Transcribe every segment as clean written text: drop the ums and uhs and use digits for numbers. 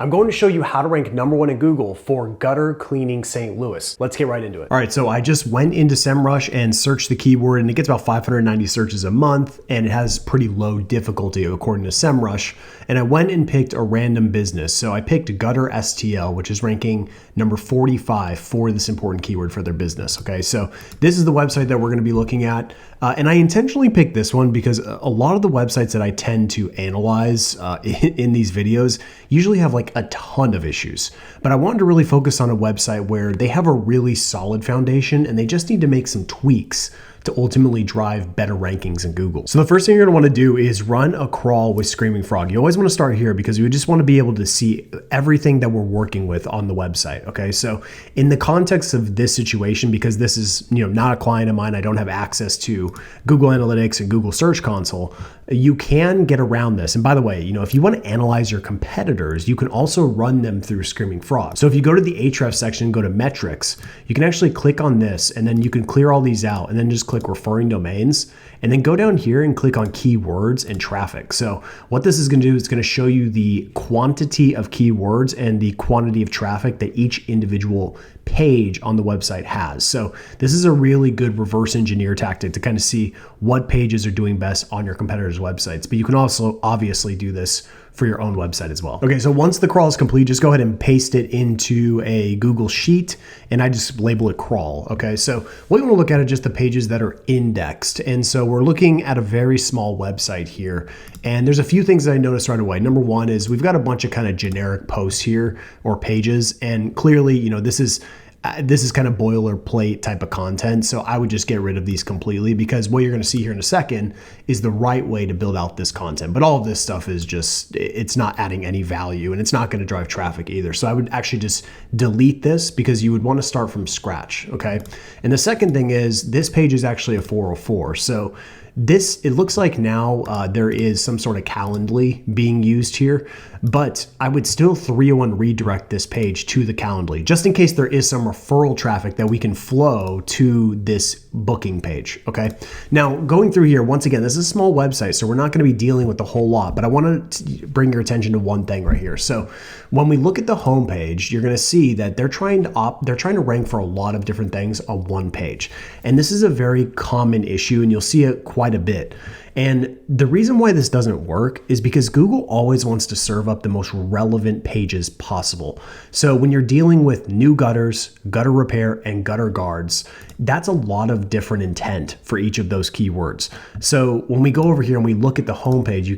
I'm going to show you how to rank #1 in Google for gutter cleaning St. Louis. Let's get right into it. All right, so I just went into SEMrush and searched the keyword, and it gets about 590 searches a month, and it has pretty low difficulty according to SEMrush. And I went and picked a random business. So I picked gutter STL, which is ranking number 45 for this important keyword for their business. Okay, so this is the website that we're going to be looking at. And I intentionally picked this one because a lot of the websites that I tend to analyze in these videos usually have like a ton of issues. But I wanted to really focus on a website where they have a really solid foundation and they just need to make some tweaks to ultimately drive better rankings in Google. So the first thing you're gonna wanna do is run a crawl with Screaming Frog. You always wanna start here because you just wanna be able to see everything that we're working with on the website, okay? So in the context of this situation, because this is not a client of mine, I don't have access to Google Analytics and Google Search Console, you can get around this. And by the way, if you wanna analyze your competitors, you can also run them through Screaming Frog. So if you go to the Ahrefs section, go to metrics, you can actually click on this and then you can clear all these out and then just click referring domains, and then go down here and click on keywords and traffic. So what this is going to do is going to show you the quantity of keywords and the quantity of traffic that each individual page on the website has. So this is a really good reverse engineer tactic to kind of see what pages are doing best on your competitors' websites. But you can also obviously do this for your own website as well. Okay, so once the crawl is complete, just go ahead and paste it into a Google Sheet, and I just label it crawl. Okay, so what we want to look at are just the pages that are indexed. And so we're looking at a very small website here. And there's a few things that I noticed right away. Number one is we've got a bunch of kind of generic posts here or pages. And clearly, this is kind of boilerplate type of content. So I would just get rid of these completely, because what you're going to see here in a second is the right way to build out this content. But all of this stuff is just, it's not adding any value and it's not going to drive traffic either. So I would actually just delete this because you would want to start from scratch. Okay. And the second thing is this page is actually a 404. So it looks like now there is some sort of Calendly being used here, but I would still 301 redirect this page to the Calendly, just in case there is some referral traffic that we can flow to this booking page, okay? Now, going through here, once again, this is a small website, so we're not gonna be dealing with a whole lot, but I wanna bring your attention to one thing right here. So when we look at the homepage, you're gonna see that they're trying to rank for a lot of different things on one page. And this is a very common issue, and you'll see it quite a bit. And the reason why this doesn't work is because Google always wants to serve up the most relevant pages possible. So when you're dealing with new gutters, gutter repair, and gutter guards, that's a lot of different intent for each of those keywords. So when we go over here and we look at the homepage, you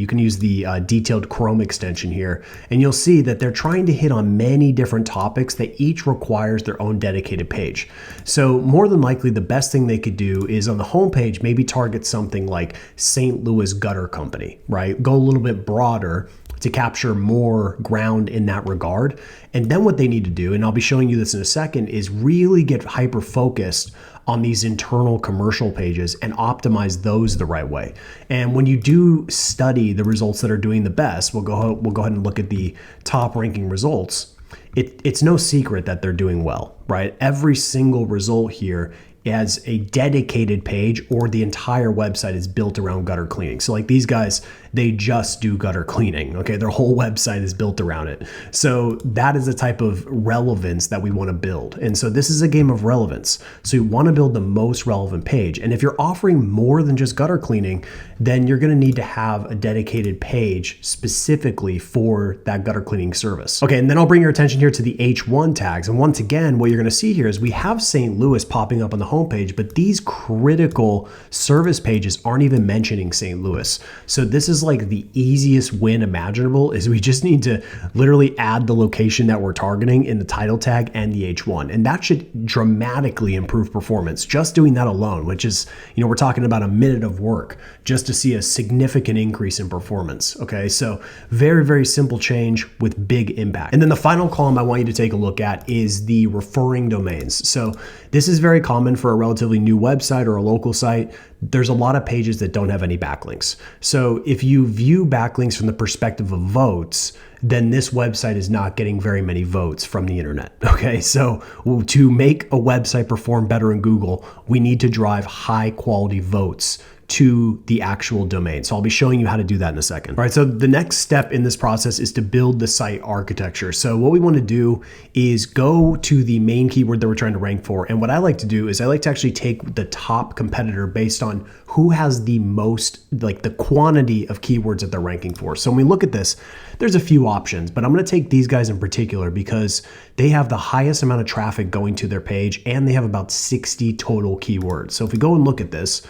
can use the detailed Chrome extension here, and you'll see that they're trying to hit on many different topics that each requires their own dedicated page. So more than likely, the best thing they could do is on the homepage, maybe target something like St. Louis Gutter Company, right? Go a little bit broader to capture more ground in that regard. And then what they need to do, and I'll be showing you this in a second, is really get hyper focused on these internal commercial pages and optimize those the right way. And when you do study the results that are doing the best, we'll go ahead and look at the top ranking results. It's no secret that they're doing well, right? Every single result here as a dedicated page, or the entire website is built around gutter cleaning. So like these guys, they just do gutter cleaning, okay? Their whole website is built around it. So that is the type of relevance that we wanna build. And so this is a game of relevance. So you wanna build the most relevant page. And if you're offering more than just gutter cleaning, then you're gonna need to have a dedicated page specifically for that gutter cleaning service. Okay, and then I'll bring your attention here to the H1 tags. And once again, what you're gonna see here is we have St. Louis popping up on the homepage, but these critical service pages aren't even mentioning St. Louis. So this is like the easiest win imaginable, is we just need to literally add the location that we're targeting in the title tag and the H1. And that should dramatically improve performance. Just doing that alone, which is, we're talking about a minute of work just to see a significant increase in performance. Okay, so very, very simple change with big impact. And then the final column I want you to take a look at is the referring domains. So this is very common for a relatively new website or a local site. There's a lot of pages that don't have any backlinks. So if you view backlinks from the perspective of votes, then this website is not getting very many votes from the internet. Okay, so to make a website perform better in Google, we need to drive high quality votes to the actual domain. So I'll be showing you how to do that in a second. All right, so the next step in this process is to build the site architecture. So what we want to do is go to the main keyword that we're trying to rank for. And what I like to do is I like to actually take the top competitor based on who has the most, like the quantity of keywords that they're ranking for. So when we look at this, there's a few options, but I'm going to take these guys in particular because they have the highest amount of traffic going to their page and they have about 60 total keywords. So if we go and look at this,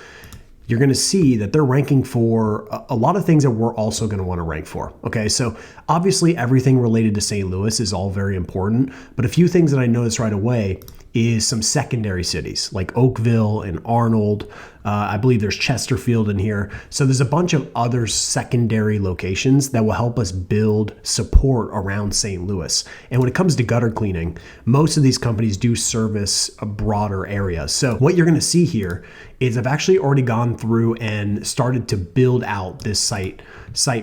you're going to see that they're ranking for a lot of things that we're also going to want to rank for. Okay, so obviously everything related to St. Louis is all very important, but a few things that I noticed right away is some secondary cities like Oakville and Arnold. I believe there's Chesterfield in here. So there's a bunch of other secondary locations that will help us build support around St. Louis. And when it comes to gutter cleaning, most of these companies do service a broader area. So what you're going to see here is I've actually already gone through and started to build out this site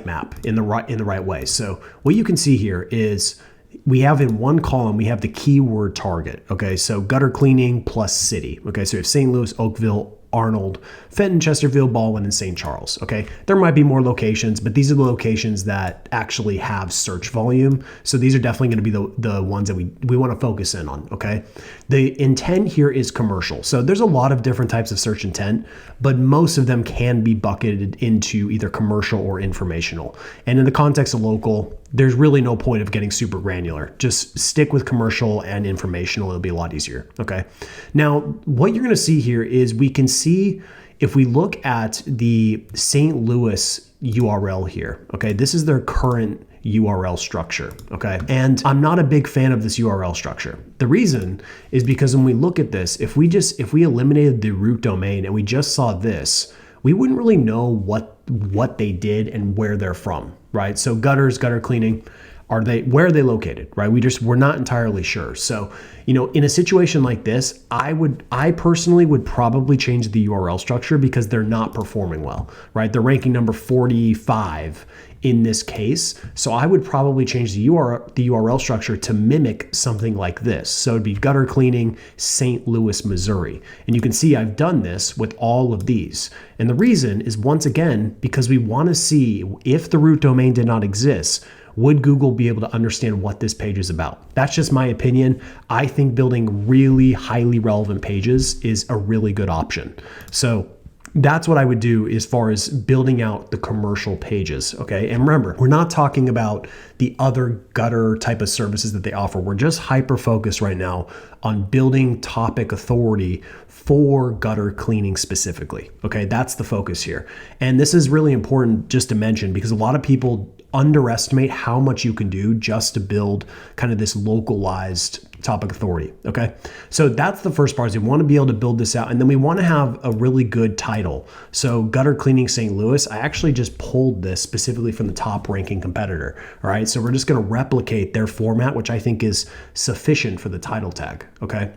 map in the right way. So what you can see here is we have in one column, we have the keyword target. Okay, so gutter cleaning plus city. Okay, so we have St. Louis, Oakville, Arnold, Fenton, Chesterfield, Baldwin, and St. Charles. Okay, there might be more locations, but these are the locations that actually have search volume. So these are definitely going to be the ones that we want to focus in on. Okay, the intent here is commercial. So there's a lot of different types of search intent, but most of them can be bucketed into either commercial or informational. And in the context of local, there's really no point of getting super granular. Just stick with commercial and informational. It'll be a lot easier. Okay. Now, what you're going to see here is we can see if we look at the St. Louis URL here. Okay. This is their current URL structure. Okay. And I'm not a big fan of this URL structure. The reason is because when we look at this, if we eliminated the root domain and we just saw this, we wouldn't really know what they did and where they're from, right? So gutter cleaning, where are they located, right? We're not entirely sure. So, in a situation like this, I personally would probably change the URL structure because they're not performing well, right? They're ranking number 45 in this case. So I would probably change the URL structure to mimic something like this. So it'd be gutter cleaning, St. Louis, Missouri. And you can see I've done this with all of these. And the reason is, once again, because we want to see if the root domain did not exist, would Google be able to understand what this page is about? That's just my opinion. I think building really highly relevant pages is a really good option. So that's what I would do as far as building out the commercial pages. Okay. And remember, we're not talking about the other gutter type of services that they offer. We're just hyper focused right now on building topic authority for gutter cleaning specifically. Okay. That's the focus here. And this is really important just to mention because a lot of people underestimate how much you can do just to build kind of this localized topic authority. Okay. So that's the first part, is we want to be able to build this out. And then we want to have a really good title. So gutter cleaning St. Louis, I actually just pulled this specifically from the top ranking competitor. All right. So we're just going to replicate their format, which I think is sufficient for the title tag. Okay.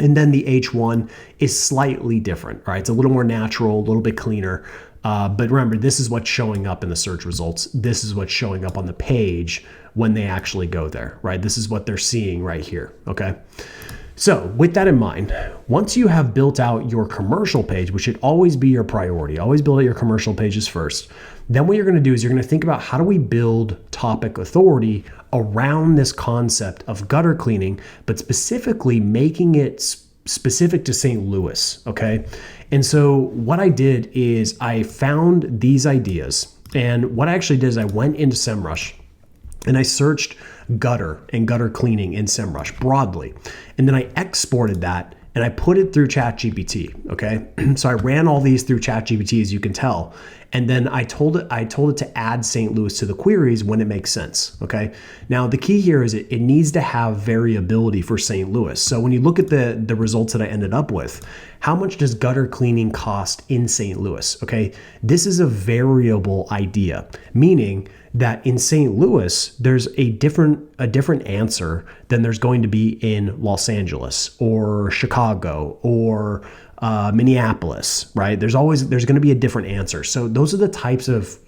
And then the H1 is slightly different, right? It's a little more natural, a little bit cleaner. But remember, this is what's showing up in the search results. This is what's showing up on the page when they actually go there, right? This is what they're seeing right here, okay? So with that in mind, once you have built out your commercial page, which should always be your priority, always build out your commercial pages first. Then what you're going to do is you're going to think about, how do we build topic authority around this concept of gutter cleaning, but specifically making it specific to St. Louis, okay? And so what I did is I found these ideas, and what I actually did is I went into SEMrush and I searched gutter and gutter cleaning in SEMrush broadly. And then I exported that and I put it through ChatGPT, okay? So I ran all these through ChatGPT, as you can tell. And then I told it to add St. Louis to the queries when it makes sense, okay? Now, the key here is it needs to have variability for St. Louis. So when you look at the results that I ended up with, how much does gutter cleaning cost in St. Louis, okay? This is a variable idea, meaning that in St. Louis, there's a different answer than there's going to be in Los Angeles or Chicago or Minneapolis, right? There's going to be a different answer. So those are the types of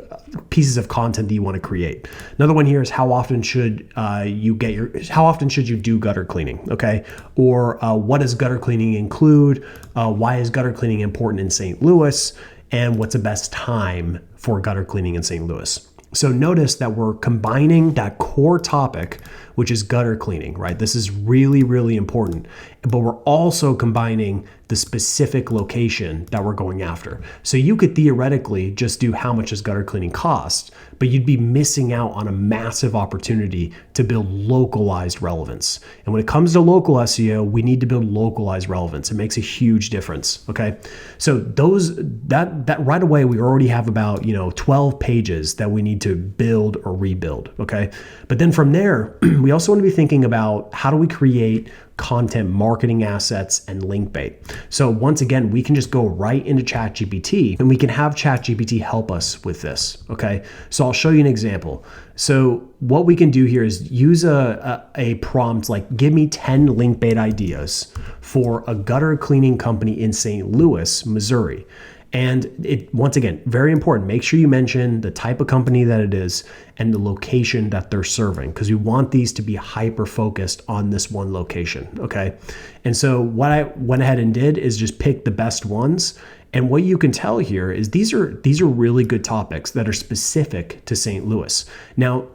pieces of content that you want to create. Another one here is how often should you do gutter cleaning? Okay. Or what does gutter cleaning include? Why is gutter cleaning important in St. Louis? and what's the best time for gutter cleaning in St. Louis. So notice that we're combining that core topic, which is gutter cleaning, right? This is really, really important. But we're also combining the specific location that we're going after. So you could theoretically just do how much does gutter cleaning cost, but you'd be missing out on a massive opportunity to build localized relevance. And when it comes to local SEO, we need to build localized relevance. It makes a huge difference, okay? So that right away, we already have about 12 pages that we need to build or rebuild, okay? But then from there, we also want to be thinking about how do we create content marketing assets and link bait. So once again, we can just go right into ChatGPT and we can have ChatGPT help us with this, okay? So I'll show you an example. So what we can do here is use a prompt like, give me 10 link bait ideas for a gutter cleaning company in St. Louis, Missouri. And it, once again, very important, make sure you mention the type of company that it is and the location that they're serving, because we want these to be hyper focused on this one location, okay? And so what I went ahead and did is just pick the best ones. And what you can tell here is these are really good topics that are specific to St. Louis. Now,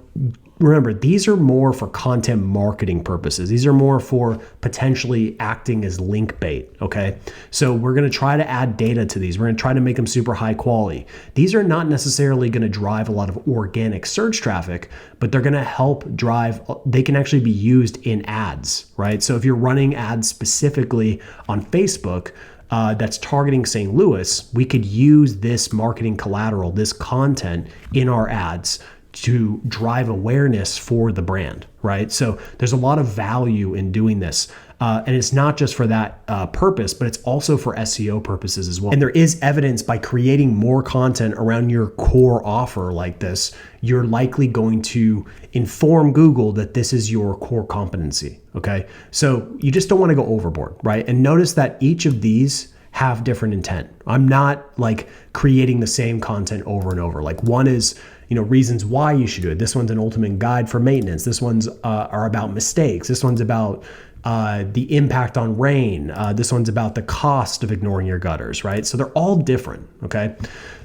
remember, these are more for content marketing purposes. These are more for potentially acting as link bait, okay? So we're gonna try to add data to these. We're gonna try to make them super high quality. These are not necessarily gonna drive a lot of organic search traffic, but they're gonna help drive, they can actually be used in ads, right? So if you're running ads specifically on Facebook, that's targeting St. Louis, we could use this marketing collateral, this content in our ads to drive awareness for the brand, right? So there's a lot of value in doing this. And it's not just for that purpose, but it's also for SEO purposes as well. And there is evidence by creating more content around your core offer like this, you're likely going to inform Google that this is your core competency, okay? So you just don't want to go overboard, right? And notice that each of these have different intent. I'm not like creating the same content over and over. Like one is, reasons why you should do it. This one's an ultimate guide for maintenance. This one's are about mistakes. This one's about the impact on rain. This one's about the cost of ignoring your gutters, right? So they're all different, okay?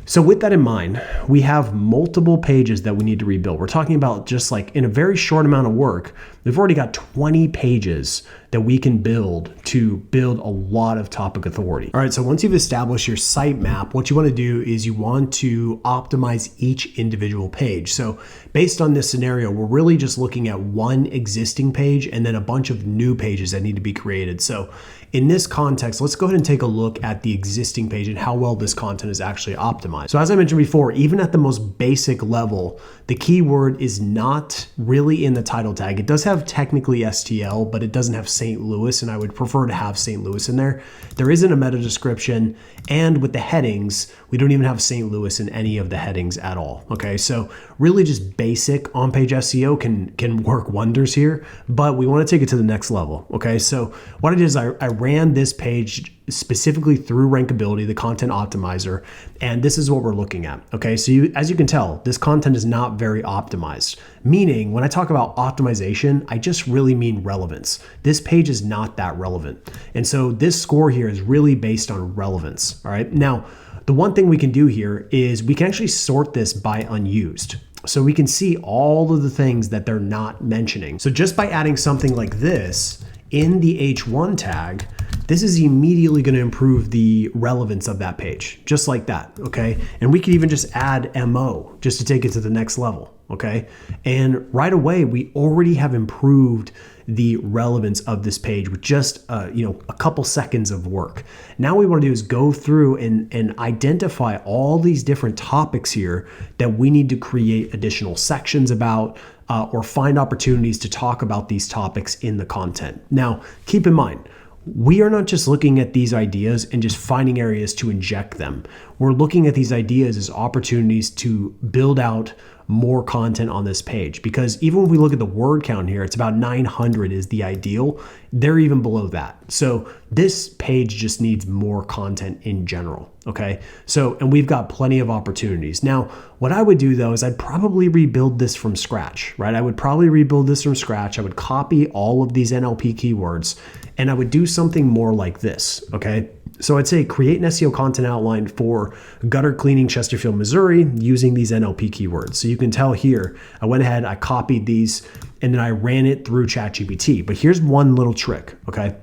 So with that in mind, we have multiple pages that we need to rebuild. We're talking about just like in a very short amount of work, we've already got 20 pages that we can build to build a lot of topic authority. All right, so once you've established your sitemap, what you want to do is you want to optimize each individual page. So based on this scenario, we're really just looking at one existing page and then a bunch of new pages that need to be created. So in this context, let's go ahead and take a look at the existing page and how well this content is actually optimized. So as I mentioned before, even at the most basic level, the keyword is not really in the title tag. It does have technically STL, but it doesn't have St. Louis, and I would prefer to have St. Louis in there. There isn't a meta description, and with the headings, we don't even have St. Louis in any of the headings at all, okay? So really just basic on-page SEO can work wonders here, but we wanna take it to the next level, okay? So what I did is I ran this page specifically through Rankability, the content optimizer, and this is what we're looking at, okay? So as you can tell, this content is not very optimized, meaning when I talk about optimization, I just really mean relevance. This page is not that relevant. And so this score here is really based on relevance, all right? Now, the one thing we can do here is we can actually sort this by unused. So we can see all of the things that they're not mentioning. So just by adding something like this in the H1 tag, this is immediately going to improve the relevance of that page, just like that, okay? And we could even just add MO just to take it to the next level, okay? And right away, we already have improved the relevance of this page with just a couple seconds of work. Now what we want to do is go through and identify all these different topics here that we need to create additional sections about, or find opportunities to talk about these topics in the content. Now, keep in mind, we are not just looking at these ideas and just finding areas to inject them. We're looking at these ideas as opportunities to build out more content on this page, because even when we look at the word count here, it's about 900 is the ideal. They're even below that. So this page just needs more content in general, okay? So, and we've got plenty of opportunities. Now, what I would do though is I'd probably rebuild this from scratch, right? I would probably rebuild this from scratch. I would copy all of these NLP keywords and I would do something more like this, okay? So I'd say create an SEO content outline for gutter cleaning Chesterfield, Missouri using these NLP keywords. So you can tell here, I went ahead, I copied these, and then I ran it through ChatGPT. But here's one little trick, okay?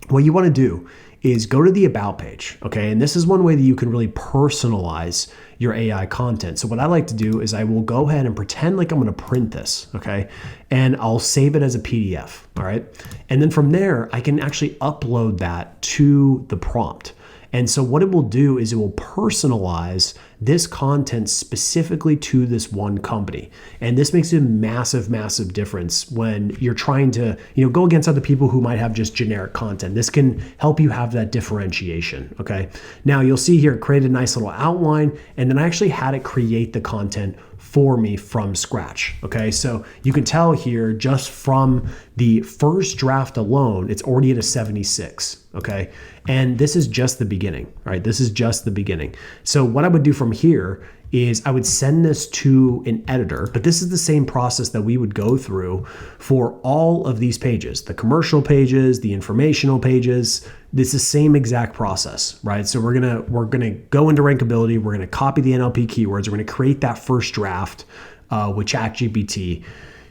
What you want to do is go to the About page, okay? And this is one way that you can really personalize your AI content. So what I like to do is I will go ahead and pretend like I'm going to print this, okay? And I'll save it as a PDF, all right? And then from there, I can actually upload that to the prompt. And so what it will do is it will personalize this content specifically to this one company. And this makes a massive, massive difference when you're trying to, go against other people who might have just generic content. This can help you have that differentiation, okay? Now you'll see here, create a nice little outline, and then I actually had it create the content for me from scratch, okay? So you can tell here just from the first draft alone, it's already at a 76, okay? And this is just the beginning, right? This is just the beginning. So what I would do from here is I would send this to an editor, but this is the same process that we would go through for all of these pages, the commercial pages, the informational pages. This is the same exact process, right? So we're gonna go into rankability, we're gonna copy the NLP keywords, we're gonna create that first draft with ChatGPT,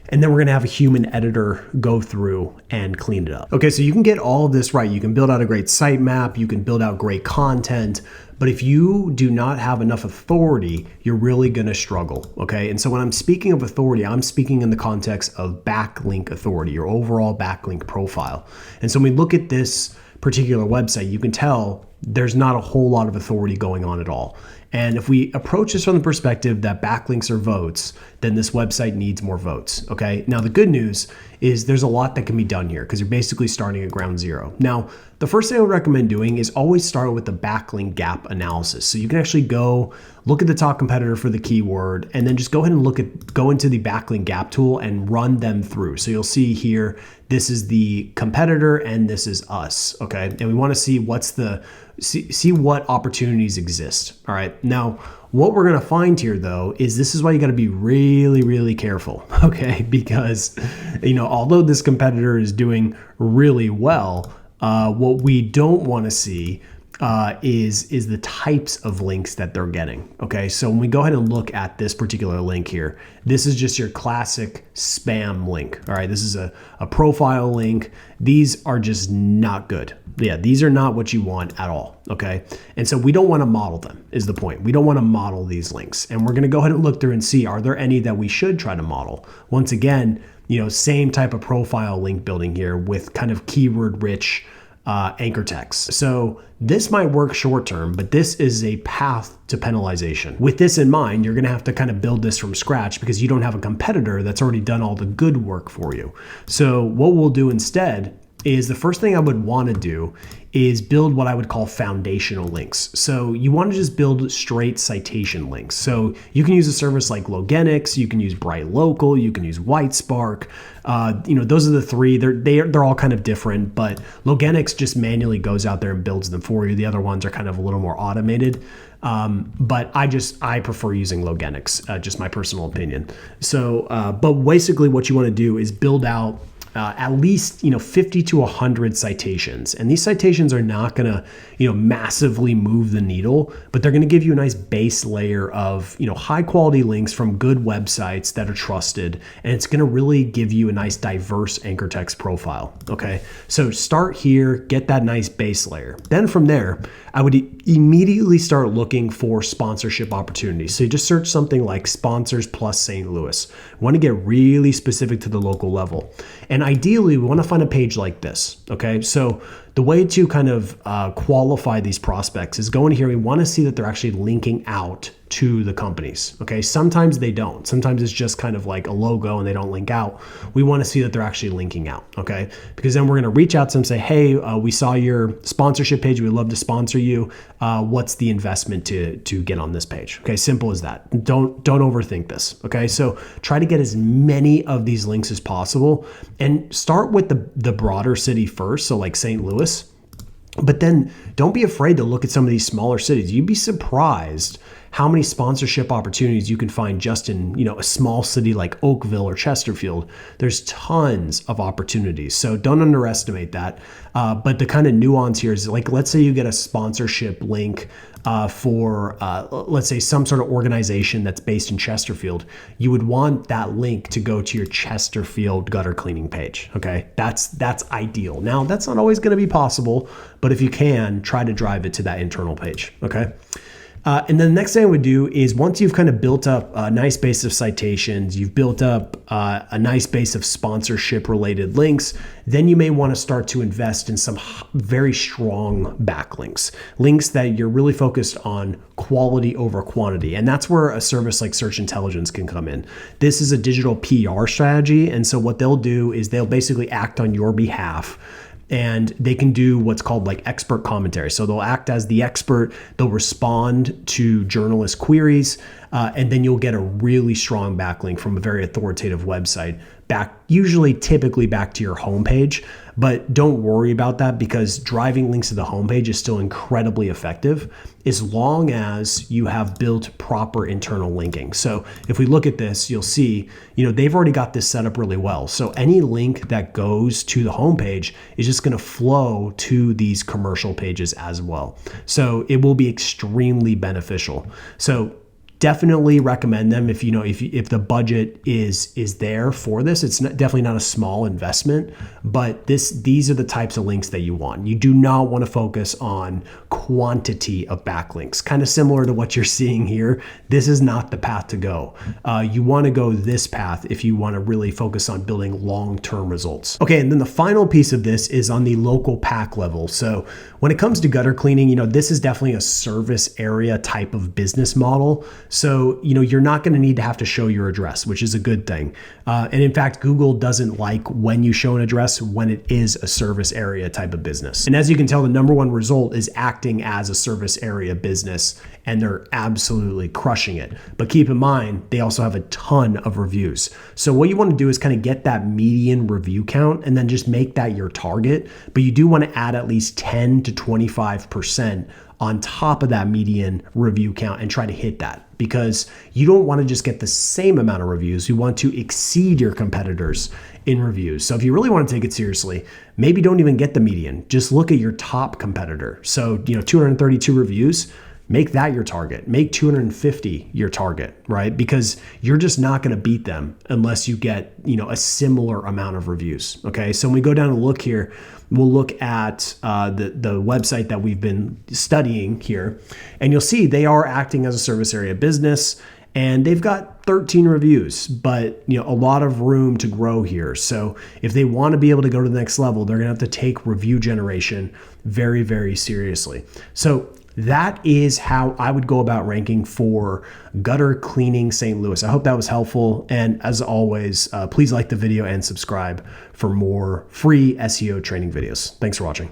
and then we're gonna have a human editor go through and clean it up. Okay, so you can get all of this right. You can build out a great sitemap, you can build out great content, but if you do not have enough authority, you're really gonna struggle, okay? And so when I'm speaking of authority, I'm speaking in the context of backlink authority, your overall backlink profile. And so when we look at this particular website, you can tell there's not a whole lot of authority going on at all. And if we approach this from the perspective that backlinks are votes, then this website needs more votes, okay? Now, the good news is there's a lot that can be done here because you're basically starting at ground zero. Now, the first thing I would recommend doing is always start with the backlink gap analysis. So you can actually go look at the top competitor for the keyword and then just go ahead and go into the backlink gap tool and run them through. So you'll see here, this is the competitor and this is us, okay? And we want to see see what opportunities exist, all right? Now, what we're gonna find here though, is this is why you gotta be really, really careful, okay? Because, although this competitor is doing really well, what we don't wanna see is the types of links that they're getting, okay? So when we go ahead and look at this particular link here, this is just your classic spam link, all right? This is a profile link. These are just not good. Yeah, these are not what you want at all, okay? And so we don't want to model them is the point. We don't want to model these links. And we're going to go ahead and look through and see, are there any that we should try to model? Once again, same type of profile link building here with kind of keyword rich anchor text. So this might work short term, but this is a path to penalization. With this in mind, you're going to have to kind of build this from scratch because you don't have a competitor that's already done all the good work for you. So what we'll do instead is the first thing I would want to do is build what I would call foundational links. So you want to just build straight citation links. So you can use a service like Logenix, you can use Bright Local, you can use Whitespark. Those are the three. They're all kind of different, but Logenix just manually goes out there and builds them for you. The other ones are kind of a little more automated. But I prefer using Logenix, just my personal opinion. So, but basically what you want to do is build out at least 50 to 100 citations, and these citations are not going to massively move the needle, but they're going to give you a nice base layer of high quality links from good websites that are trusted, and it's going to really give you a nice diverse anchor text profile. Okay, so start here, get that nice base layer. Then from there, I would immediately start looking for sponsorship opportunities. So you just search something like sponsors plus St. Louis. We want to get really specific to the local level. And ideally, we want to find a page like this, okay? So the way to kind of qualify these prospects is go in here. We want to see that they're actually linking out to the companies, okay? Sometimes they don't. Sometimes it's just kind of like a logo and they don't link out. We want to see that they're actually linking out, okay? Because then we're going to reach out to them and say, hey, we saw your sponsorship page. We'd love to sponsor you. What's the investment to get on this page? Okay, simple as that. Don't overthink this, okay? So try to get as many of these links as possible and start with the broader city first, so like St. Louis. But then don't be afraid to look at some of these smaller cities. You'd be surprised how many sponsorship opportunities you can find just in, a small city like Oakville or Chesterfield. There's tons of opportunities. So don't underestimate that. But the kind of nuance here is like, let's say you get a sponsorship link for, let's say, some sort of organization that's based in Chesterfield. You would want that link to go to your Chesterfield gutter cleaning page. Okay, that's ideal. Now, that's not always going to be possible, but if you can, try to drive it to that internal page. Okay. And then the next thing I would do is, once you've kind of built up a nice base of citations, you've built up a nice base of sponsorship related links, then you may want to start to invest in some very strong backlinks, links that you're really focused on quality over quantity. And that's where a service like Search Intelligence can come in. This is a digital PR strategy. And so what they'll do is they'll basically act on your behalf, and they can do what's called like expert commentary. So they'll act as the expert, they'll respond to journalist queries, and then you'll get a really strong backlink from a very authoritative website typically back to your homepage. But don't worry about that, because driving links to the homepage is still incredibly effective as long as you have built proper internal linking. So if we look at this, you'll see, they've already got this set up really well. So any link that goes to the homepage is just going to flow to these commercial pages as well. So it will be extremely beneficial. So definitely recommend them if the budget is there for this. It's definitely not a small investment, but these are the types of links that you want. You do not want to focus on quantity of backlinks. Kind of similar to what you're seeing here. This is not the path to go. You want to go this path if you want to really focus on building long-term results. Okay, and then the final piece of this is on the local pack level. So when it comes to gutter cleaning, this is definitely a service area type of business model. So, you're not going to need to have to show your address, which is a good thing. And in fact, Google doesn't like when you show an address when it is a service area type of business. And as you can tell, the number one result is acting as a service area business, and they're absolutely crushing it. But keep in mind, they also have a ton of reviews. So what you want to do is kind of get that median review count and then just make that your target. But you do want to add at least 10 to 25% on top of that median review count and try to hit that, because you don't want to just get the same amount of reviews. You want to exceed your competitors in reviews. So if you really want to take it seriously, maybe don't even get the median. Just look at your top competitor. So, 232 reviews, make that your target. Make 250 your target, right? Because you're just not going to beat them unless you get, a similar amount of reviews. Okay. So when we go down and look here, we'll look at the website that we've been studying here, and you'll see they are acting as a service area business, and they've got 13 reviews, but a lot of room to grow here. So if they want to be able to go to the next level, they're going to have to take review generation very, very seriously. So that is how I would go about ranking for gutter cleaning St. Louis. I hope that was helpful. And as always, please like the video and subscribe for more free SEO training videos. Thanks for watching.